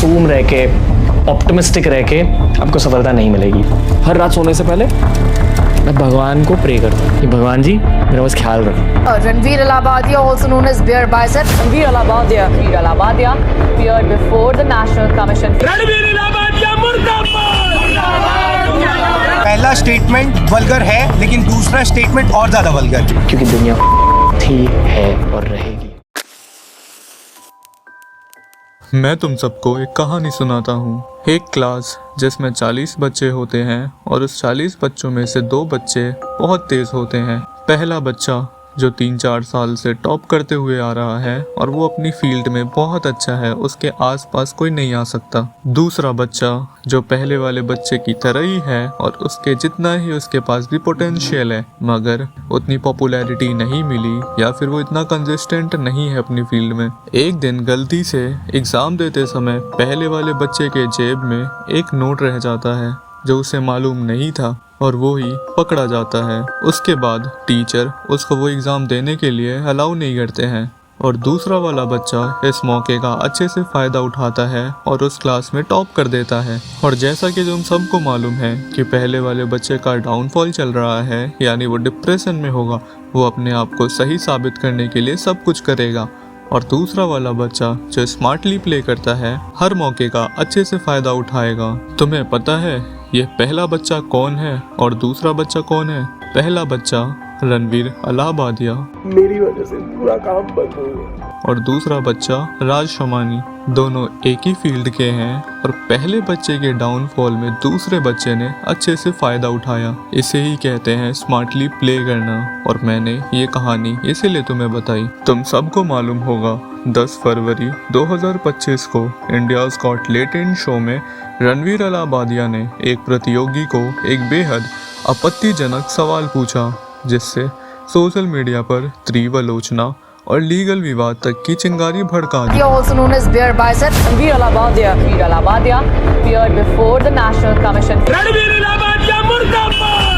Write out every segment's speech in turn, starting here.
मासूम रह के, ऑप्टिमिस्टिक रह के आपको सफलता नहीं मिलेगी। हर रात सोने से पहले मैं भगवान को प्रे करता हूँ कि भगवान जी मेरा बस ख्याल रखो। Ranveer Allabadia, also known as Bear Bicep. Ranveer Allabadia appeared before the National Commission. Ranveer Allahbadia मुर्दाबाद। पहला स्टेटमेंट वल्गर है, लेकिन दूसरा स्टेटमेंट और ज्यादा वल्गर, क्योंकि दुनिया थी, है और रहेगी। मैं तुम सबको एक कहानी सुनाता हूँ। एक क्लास जिसमें 40 बच्चे होते हैं और उस 40 बच्चों में से 2 बच्चे बहुत तेज होते हैं। पहला बच्चा जो 3-4 साल से टॉप करते हुए आ रहा है और वो अपनी फील्ड में बहुत अच्छा है, उसके आसपास कोई नहीं आ सकता। दूसरा बच्चा जो पहले वाले बच्चे की तरह ही है और उसके जितना ही उसके पास भी पोटेंशियल है, मगर उतनी पॉपुलैरिटी नहीं मिली या फिर वो इतना कंसिस्टेंट नहीं है अपनी फील्ड में। एक दिन गलती से एग्ज़ाम देते समय पहले वाले बच्चे के जेब में एक नोट रह जाता है जो उसे मालूम नहीं था और वो ही पकड़ा जाता है। उसके बाद टीचर उसको वो एग्ज़ाम देने के लिए अलाउ नहीं करते हैं और दूसरा वाला बच्चा इस मौके का अच्छे से फ़ायदा उठाता है और उस क्लास में टॉप कर देता है। और जैसा कि तुम सबको मालूम है कि पहले वाले बच्चे का डाउनफॉल चल रहा है, यानी वो डिप्रेशन में होगा, वो अपने आप को सही साबित करने के लिए सब कुछ करेगा। और दूसरा वाला बच्चा जो स्मार्टली प्ले करता है, हर मौके का अच्छे से फ़ायदा उठाएगा। तुम्हें पता है ये पहला बच्चा कौन है और दूसरा बच्चा कौन है? पहला बच्चा रणवीर अलाहाबादिया, मेरी वजह से पूरा काम बंद हो गया। और दूसरा बच्चा राज शमानी। दोनों एक ही फील्ड के हैं और पहले बच्चे के डाउनफॉल में दूसरे बच्चे ने अच्छे से फ़ायदा उठाया। इसे ही कहते हैं स्मार्टली प्ले करना। और मैंने ये कहानी इसीलिए तुम्हें बताई। तुम सबको मालूम होगा 10 फरवरी 2025 को इंडियाज़ गॉट टैलेंट शो में रणवीर अलाहाबादिया ने एक प्रतियोगी को एक बेहद आपत्तिजनक सवाल पूछा, जिससे सोशल मीडिया पर तीव्र आलोचना और लीगल विवाद तक की चिंगारी भड़का दी। Also known as Bear Bicep. Ranveer Allabadia appeared before the National Commission. Ranveer Allahbadia मुर्दाबाद।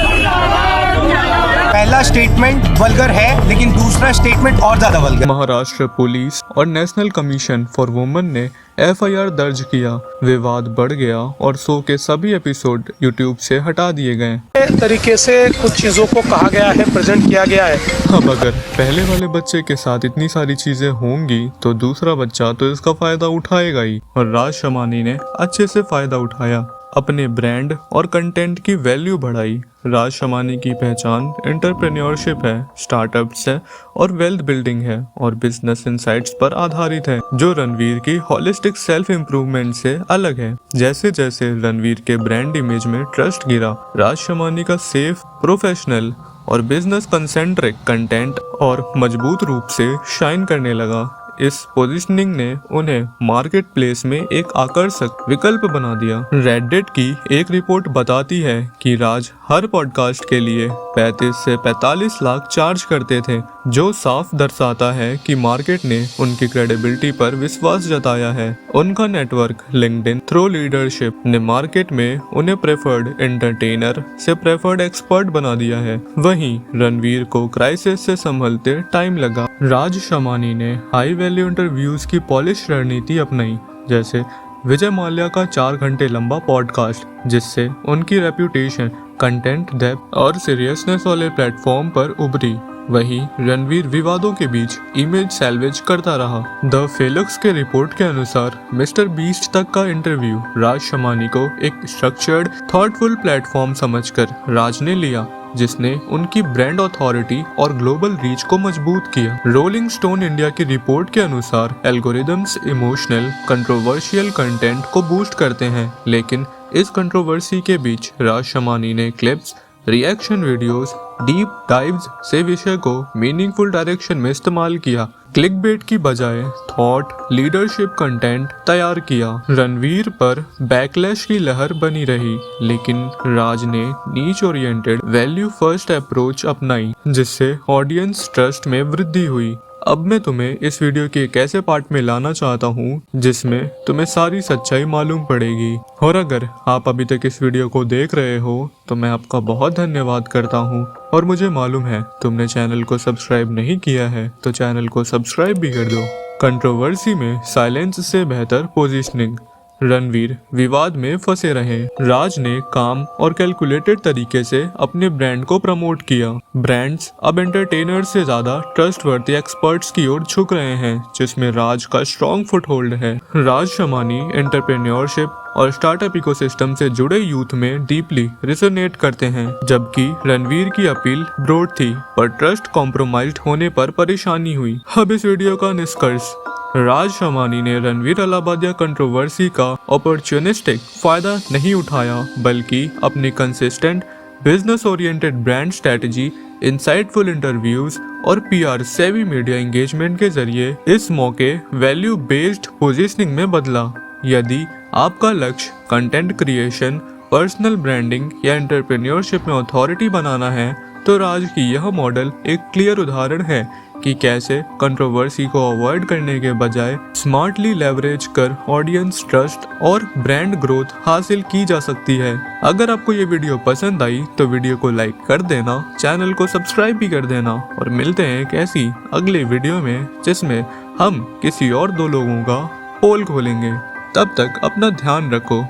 पहला स्टेटमेंट वल्गर है, लेकिन दूसरा स्टेटमेंट और ज्यादा वल्गर। महाराष्ट्र पुलिस और नेशनल कमीशन फॉर वुमेन ने FIR दर्ज किया। विवाद बढ़ गया और शो के सभी एपिसोड यूट्यूब से हटा दिए गए। तरीके से कुछ चीज़ों को कहा गया है, प्रेजेंट किया गया है। अब अगर पहले वाले बच्चे के साथ इतनी सारी चीजें होंगी तो दूसरा बच्चा तो इसका फायदा उठाएगा ही। और राज शमानी ने अच्छे से फायदा उठाया, अपने ब्रांड और कंटेंट की वैल्यू बढ़ाई। राज शमानी की पहचान एंटरप्रेन्योरशिप है, स्टार्टअप्स है और वेल्थ बिल्डिंग है और बिजनेस इनसाइट्स पर आधारित है, जो रणवीर की होलिस्टिक सेल्फ इम्प्रूवमेंट से अलग है। जैसे जैसे रणवीर के ब्रांड इमेज में ट्रस्ट गिरा, राज शमानी का सेफ, प्रोफेशनल और बिजनेस कंसेंट्रिक कंटेंट और मजबूत रूप से शाइन करने लगा। इस पोजीशनिंग ने उन्हें मार्केट प्लेस में एक आकर्षक विकल्प बना दिया। रेडिट की एक रिपोर्ट बताती है कि राज हर पॉडकास्ट के लिए 35 से 45 लाख चार्ज करते थे, जो साफ दर्शाता है कि मार्केट ने उनकी क्रेडिबिलिटी पर विश्वास जताया है। उनका नेटवर्क लिंक्डइन थ्रू लीडरशिप ने मार्केट में उन्हें प्रेफर्ड एंटरटेनर से प्रेफर्ड एक्सपर्ट बना दिया है। वहीं रणवीर को क्राइसिस से संभलते टाइम लगा। राज शमानी ने हाई वैल्यू इंटरव्यूज की पॉलिश रणनीति अपनाई, जैसे विजय माल्या का 4 घंटे लंबा पॉडकास्ट, जिससे उनकी रेप्यूटेशन कंटेंट डेप्थ और सीरियसनेस वाले प्लेटफॉर्म पर उभरी। वहीं रणवीर विवादों के बीच इमेज सैल्वेज करता रहा। द फेलक्स के रिपोर्ट के अनुसार मिस्टर बीस्ट तक का इंटरव्यू राज शमानी को एक स्ट्रक्चर्ड थॉटफुल प्लेटफॉर्म समझकर राज ने लिया, जिसने उनकी ब्रांड अथॉरिटी और ग्लोबल रीच को मजबूत किया। रोलिंग स्टोन इंडिया की रिपोर्ट के अनुसार एल्गोरिदम्स इमोशनल कंट्रोवर्शियल कंटेंट को बूस्ट करते हैं, लेकिन इस कंट्रोवर्सी के बीच राज शमानी ने clips, reaction videos, deep dives से विषय को मीनिंगफुल डायरेक्शन में इस्तेमाल किया। क्लिकबेट की बजाय थॉट लीडरशिप कंटेंट तैयार किया। रणवीर पर बैकलैश की लहर बनी रही, लेकिन राज ने नीच ओरिएंटेड वैल्यू फर्स्ट अप्रोच अपनाई, जिससे ऑडियंस ट्रस्ट में वृद्धि हुई। अब मैं तुम्हें इस वीडियो के एक ऐसे पार्ट में लाना चाहता हूँ जिसमें तुम्हें सारी सच्चाई मालूम पड़ेगी। और अगर आप अभी तक इस वीडियो को देख रहे हो तो मैं आपका बहुत धन्यवाद करता हूँ। और मुझे मालूम है तुमने चैनल को सब्सक्राइब नहीं किया है, तो चैनल को सब्सक्राइब भी कर दो। कंट्रोवर्सी में साइलेंस से बेहतर पोजीशनिंग। रणवीर विवाद में फंसे रहे। राज ने काम और कैलकुलेटेड तरीके से अपने ब्रांड को प्रमोट किया। ब्रांड्स अब एंटरटेनर से ज्यादा ट्रस्टवर्दी एक्सपर्ट्स की ओर झुक रहे हैं, जिसमें राज का स्ट्रॉन्ग फुटहोल्ड है। राज शमानी एंटरप्रेन्योरशिप और स्टार्टअप इकोसिस्टम से जुड़े यूथ में डीपली रिजोनेट करते हैं, जबकि रणवीर की अपील ब्रॉड थी पर ट्रस्ट कॉम्प्रोमाइज्ड होने पर परेशानी हुई। अब इस वीडियो का निष्कर्ष, राज शमानी ने रणवीर अलाहाबादिया कंट्रोवर्सी का अपॉर्चुनिस्टिक फायदा नहीं उठाया, बल्कि अपनी consistent business oriented brand strategy, insightful interviews और पीआर सेवी मीडिया एंगेजमेंट के जरिए इस मौके वैल्यू बेस्ड पोजीशनिंग में बदला। यदि आपका लक्ष्य कंटेंट क्रिएशन, पर्सनल ब्रांडिंग या एंटरप्रेन्योरशिप में अथॉरिटी बनाना है, तो राज की यह मॉडल एक क्लियर उदाहरण है कि कैसे कंट्रोवर्सी को अवॉइड करने के बजाय स्मार्टली लेवरेज कर ऑडियंस ट्रस्ट और ब्रांड ग्रोथ हासिल की जा सकती है। अगर आपको ये वीडियो पसंद आई तो वीडियो को लाइक कर देना, चैनल को सब्सक्राइब भी कर देना और मिलते हैं एक ऐसी अगले वीडियो में जिसमें हम किसी और दो लोगों का पोल खोलेंगे। तब तक अपना ध्यान रखो।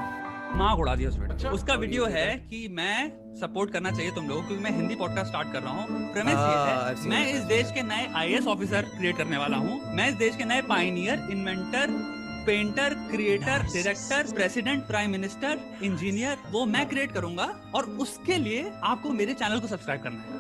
माँ उड़ा दिया उसका वीडियो है कि मैं सपोर्ट करना चाहिए तुम लोगों, क्योंकि मैं हिंदी पॉडकास्ट स्टार्ट कर रहा हूँ। प्रेमिस ये है, मैं इस देश के नए आईएएस ऑफिसर क्रिएट करने वाला हूँ। मैं इस देश के नए Pioneer, inventor, painter, creator, director, president, prime minister, engineer, वो मैं क्रिएट करूंगा और उसके लिए आपको मेरे चैनल को सब्सक्राइब करना है।